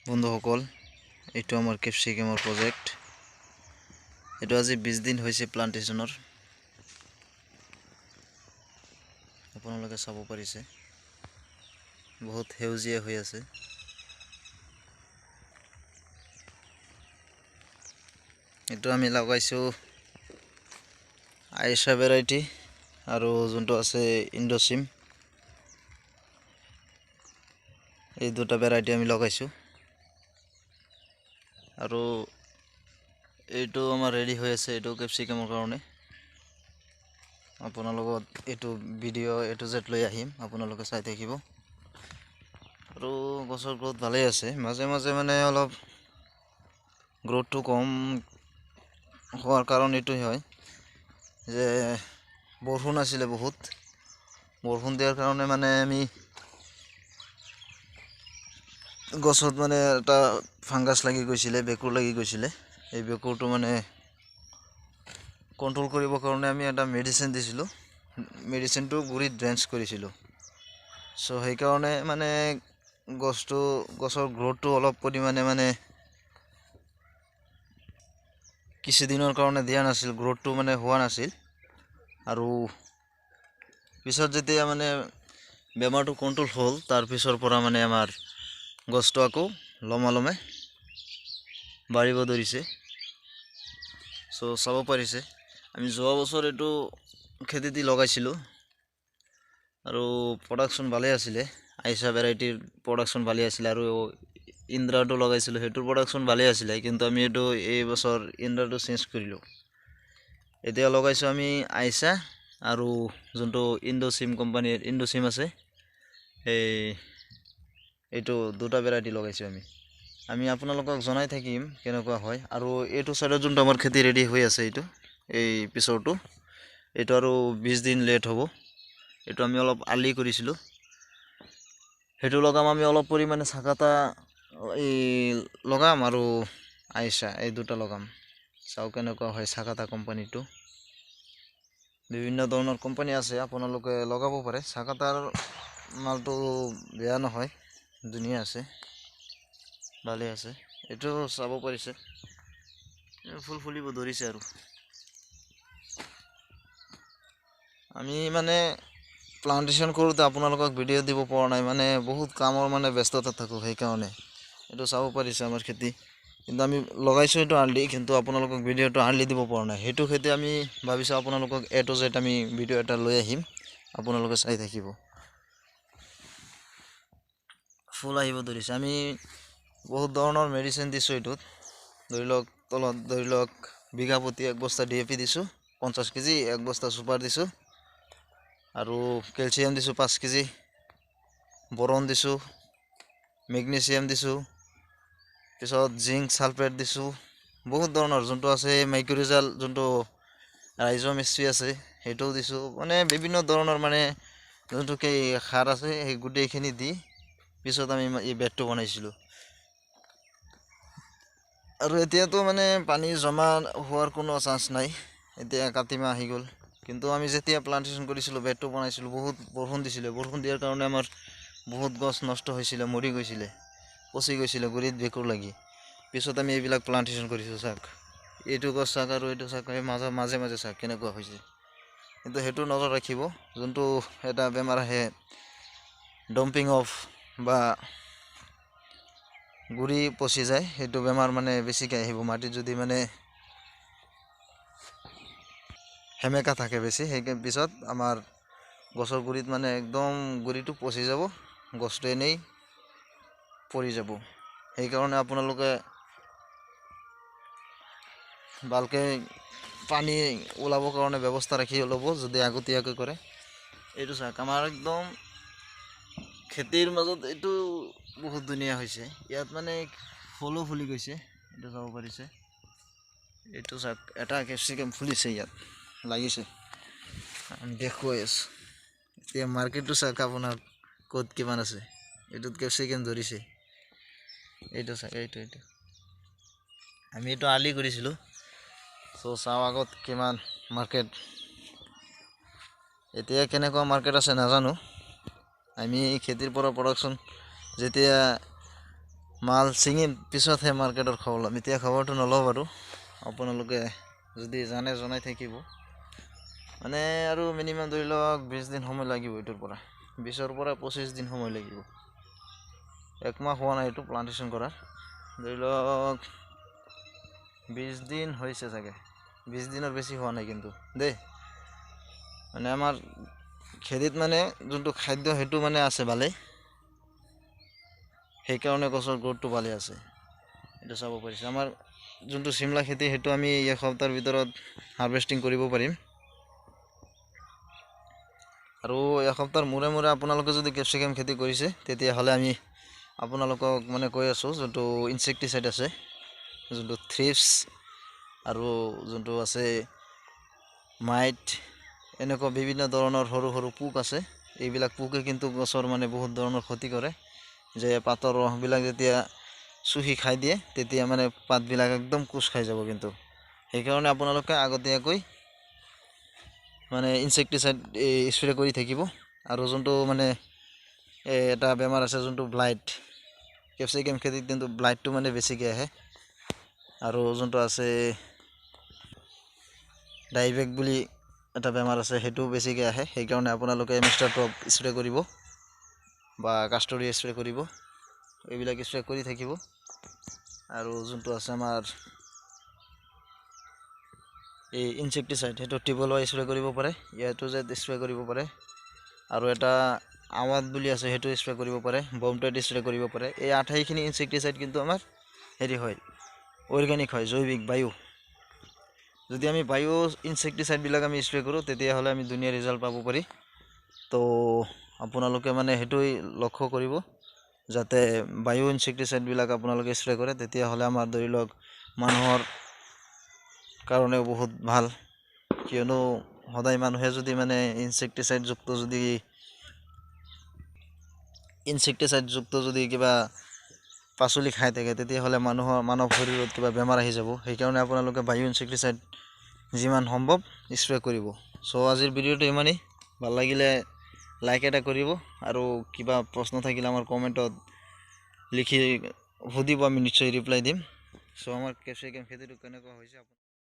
বন্ধুসকল, এইটো আমাৰ কেপচিকামৰ প্ৰজেক্ট। এইটো আজি 20 দিন হৈছে প্লান্টেশ্যনৰ। আপোনালোকে চাব পাৰিছে বহুত সেউজীয়া হৈ আছে। এইটো আমি লগাইছো আইছা ভেৰাইটি আৰু যোনটো আছে ইণ্ডোচিম, এই দুটা ভেৰাইটি আমি লগাইছো। আৰু এইটো আমাৰ ৰেডি হৈ আছে, এইটো কেপচিকামৰ কাৰণে। আপোনালোকক এইটো ভিডিঅ' এইটো জেড লৈ আহিম, আপোনালোকে চাই থাকিব। আৰু গছৰ গ্ৰোথ ভালেই আছে, মাজে মাজে মানে অলপ গ্ৰোথটো কম হোৱাৰ কাৰণ এইটোই হয় যে বৰষুণ আছিলে বহুত। বৰষুণ দিয়াৰ কাৰণে মানে আমি গছত মানে এটা ফাংগাছ লাগি গৈছিলে, বেকুৰ লাগি গৈছিলে। এই বেকুৰটো মানে কণ্ট্ৰোল কৰিবৰ কাৰণে আমি এটা মেডিচিন দিছিলোঁ। মেডিচিনটো গুৰিত ড্ৰেঞ্চ কৰিছিলোঁ। চ' সেইকাৰণে মানে গছৰ গ্ৰোথটো অলপ পৰিমাণে মানে কিছুদিনৰ কাৰণে দিয়া নাছিল, গ্ৰোথটো মানে হোৱা নাছিল। আৰু পিছত যেতিয়া মানে বেমাৰটো কণ্ট্ৰোল হ'ল, তাৰপিছৰ পৰা মানে আমাৰ গছটো আকৌ লমালমে বাঢ়িব ধৰিছে। চ' চাব পাৰিছে, আমি যোৱা বছৰ এইটো খেতিত লগাইছিলোঁ আৰু প্ৰডাকশ্যন ভালেই আছিলে। আইছা ভেৰাইটিৰ প্ৰডাকশ্যন ভালেই আছিলে আৰু ইন্দ্ৰাটো লগাইছিলোঁ, সেইটোৰ প্ৰডাকশ্যন ভালেই আছিলে। কিন্তু আমি এই বছৰ ইন্দ্ৰাটো চেঞ্জ কৰিলোঁ। এতিয়া লগাইছোঁ আমি আইছা আৰু যোনটো ইণ্ডোচিম কোম্পানীৰ ইণ্ডোচিম আছে, এইটো দুটা ভেৰাইটি লগাইছোঁ আমি আপোনালোকক জনাই থাকিম কেনেকুৱা হয়। আৰু এইটো চাইডত যোনটো আমাৰ খেতি ৰেডি হৈ আছে, এই পিছৰটো এইটো আৰু 20 দিন লেট হ'ব। এইটো আমি অলপ আৰ্লি কৰিছিলোঁ। সেইটো লগাম আমি অলপ পৰিমাণে চাকাটা লগাম আৰু আইছা এই দুটা লগাম। চাওঁ কেনেকুৱা হয়। চাকাটা কোম্পানীটো বিভিন্ন ধৰণৰ কোম্পানী আছে, আপোনালোকে লগাব পাৰে। চাকাটাৰ মালটো বেয়া নহয়, ধুনীয়া আছে, ভালেই আছে। এইটো চাব পাৰিছে, ফুল ফুলিব ধৰিছে। আৰু আমি মানে প্লান্টেশ্যন কৰোঁতে আপোনালোকক ভিডিঅ' দিব পৰা নাই, মানে বহুত কামৰ মানে ব্যস্ততা থাকোঁ, সেইকাৰণে। এইটো চাব পাৰিছে আমাৰ খেতি, কিন্তু আমি লগাইছোঁ এইটো আৰ্লি, কিন্তু আপোনালোকক ভিডিঅ'টো আৰ্লি দিব পৰা নাই। সেইটো খেতি আমি ভাবিছোঁ আপোনালোকক A to Z আমি ভিডিঅ' এটা লৈ আহিম, আপোনালোকে চাই থাকিব। ফুল আহিব ধৰিছে। আমি বহুত ধৰণৰ মেডিচিন দিছোঁ এইটোত। ধৰি লওক বিঘা প্ৰতি 1 বস্তা DAP দিছোঁ 50 কেজি, 1 বস্তা চুপাৰ দিছোঁ, আৰু কেলছিয়াম দিছোঁ 5 কেজি, বৰণ দিছোঁ, মেগনেছিয়াম দিছোঁ, পিছত জিংক ছালফেট দিছোঁ। বহুত ধৰণৰ যোনটো আছে মাইক্ৰ'জাল, যোনটো ৰাইজ'মেচি আছে, সেইটোও দিছোঁ। মানে বিভিন্ন ধৰণৰ মানে যোনটো সাৰ আছে, সেই গোটেইখিনি দি পিছত আমি এই বেডটো বনাইছিলোঁ। আৰু এতিয়াতো মানে পানী জমা হোৱাৰ কোনো চান্স নাই। এতিয়া কাতি মাহ আহি গ'ল, কিন্তু আমি যেতিয়া প্লান্টেশ্যন কৰিছিলোঁ, বেডটো বনাইছিলোঁ, বহুত বৰষুণ দিছিলে। বৰষুণ দিয়াৰ কাৰণে আমাৰ বহুত গছ নষ্ট হৈছিলে, মৰি গৈছিলে, পচি গৈছিলে গুৰিত ভেঁকুৰ লাগি। পিছত আমি এইবিলাক প্লান্টেশ্যন কৰিছোঁ। চাওক, এইটো গছ চাওক আৰু এইটো চাওক, মাজে মাজে চাওক কেনেকুৱা হৈছে। কিন্তু সেইটো নজৰ ৰাখিব, যোনটো এটা বেমাৰ আহে ডাম্পিং অফ বা গুৰি পচি যায়, সেইটো বেমাৰ মানে বেছিকৈ আহিব। মাটিত যদি মানে সেমেকা থাকে বেছি, সেই পিছত আমাৰ গছৰ গুৰিত মানে একদম গুৰিটো পচি যাব, গছটো এনেই পৰি যাব। সেইকাৰণে আপোনালোকে ভালকৈ পানী ওলাবৰ কাৰণে ব্যৱস্থা ৰাখি ল'ব, যদি আগতীয়াকৈ কৰে। এইটো চাওক, আমাৰ একদম খেতিৰ মাজত এইটো বহুত ধুনীয়া হৈছে। ইয়াত মানে ফুলো ফুলি গৈছে, এইটো চাব পাৰিছে। এইটো চাওক, এটা কেপচিকাম ফুলিছে, ইয়াত লাগিছে, আমি দেখুৱাই আছোঁ। এতিয়া মাৰ্কেটটো চাওক আপোনাৰ ক'ত কিমান আছে। এইটোত কেপচিকাম ধৰিছে, এইটো চাওক, এইটো আমি এইটো আৰ্লি কৰিছিলোঁ। চ' চাওঁ আগত কিমান মাৰ্কেট, এতিয়া কেনেকুৱা মাৰ্কেট আছে নাজানো। আমি খেতিৰ পৰা প্ৰডাকশ্যন যেতিয়া মাল ছিঙি পিছতহে মাৰ্কেটৰ খবৰ ল'ম, এতিয়া খবৰটো নলওঁ বাৰু। আপোনালোকে যদি জানে জনাই থাকিব। মানে আৰু মিনিমাম ধৰি লওক 20 দিন সময় লাগিব, এইটোৰ পৰা 20ৰ পৰা 25 দিন সময় লাগিব। 1 মাহ হোৱা নাই এইটো প্লান্টেশ্যন কৰাৰ, ধৰি লওক 20 দিন হৈছে চাগে, 20 দিনৰ বেছি হোৱা নাই কিন্তু দেই। মানে আমাৰ খেতিত মানে যোনটো খাদ্য সেইটো মানে আছে ভালেই, সেইকাৰণে গছৰ গ্ৰোথটো ভালে আছে। এইটো চাব পাৰিছে। আমাৰ যোনটো চিমলা খেতি সেইটো আমি 1 সপ্তাহৰ ভিতৰত হাৰ্ভেষ্টিং কৰিব পাৰিম। আৰু 1 সপ্তাহৰ মূৰে মূৰে আপোনালোকে যদি কেপচিকাম খেতি কৰিছে তেতিয়াহ'লে আমি আপোনালোকক মানে কৈ আছোঁ, যোনটো ইনচেক্টিচাইড আছে, যোনটো থ্ৰিপছ আৰু যোনটো আছে মাইট, এনেকুৱা বিভিন্ন ধৰণৰ সৰু সৰু পোক আছে। এইবিলাক পোকে কিন্তু গছৰ মানে বহুত ধৰণৰ ক্ষতি কৰে। যে পাতৰ ৰসবিলাক যেতিয়া চুহি খাই দিয়ে তেতিয়া মানে পাতবিলাক একদম কোচ খাই যাব। কিন্তু সেইকাৰণে আপোনালোকে আগতীয়াকৈ মানে ইনচেক্টিচাইড স্প্ৰে কৰি থাকিব। আৰু যোনটো মানে এটা বেমাৰ আছে যোনটো ব্লাইট, কেপচিকাম খেতিত কিন্তু ব্লাইটটো মানে বেছিকৈ আহে। আৰু যোনটো আছে ডাইবেক বুলি এটা বেমাৰ আছে, সেইটো বেছিকৈ আহে। সেইকাৰণে আপোনালোকে মিষ্টাৰ টপ স্প্ৰে কৰিব বা কাষ্টৰি স্প্ৰে কৰিব, এইবিলাক স্প্ৰে কৰি থাকিব। আৰু যোনটো আছে আমাৰ এই ইনচেক্টিচাইড, সেইটো টিবল স্প্ৰে কৰিব পাৰে, ইয়াতো যে স্প্ৰে কৰিব পাৰে। আৰু এটা আৱাদ বুলি আছে, সেইটো স্প্ৰে কৰিব পাৰে, বমটেড স্প্ৰে কৰিব পাৰে। এই 28খিনি ইনচেক্টিচাইড কিন্তু আমাৰ হেৰি হয়, অৰ্গেনিক হয়, জৈৱিক বায়ু। যদি আমি বায়ু ইনচেক্টিচাইডবিলাক আমি স্প্ৰে কৰোঁ তেতিয়াহ'লে আমি ধুনীয়া ৰিজাল্ট পাব পাৰি। তো আপোনালোকে মানে সেইটোৱে লক্ষ্য কৰিব, যাতে বায়ু ইনচেক্টিচাইডবিলাক আপোনালোকে স্প্ৰে কৰে। তেতিয়াহ'লে আমাৰ ধৰি লওক মানুহৰ কাৰণেও বহুত ভাল, কিয়নো সদায় মানুহে যদি মানে ইনচেক্টিচাইডযুক্ত যদি কিবা পাচলি খাই থাকে তেতিয়াহ'লে মানৱ শৰীৰত কিবা বেমাৰ আহি যাব। সেইকাৰণে আপোনালোকে বায়ু ইনচেক্টিচাইড যিমান সম্ভৱ স্প্ৰে কৰিব। চ' আজিৰ ভিডিঅ'টো ইমানেই, ভাল লাগিলে লাইক এটা কৰিব। আৰু কিবা প্ৰশ্ন থাকিলে আমাৰ কমেণ্টত লিখি সুধিব, আমি নিশ্চয় ৰিপ্লাই দিম। চ' আমাৰ কেপচিকাম খেতিটো কেনেকুৱা হৈছে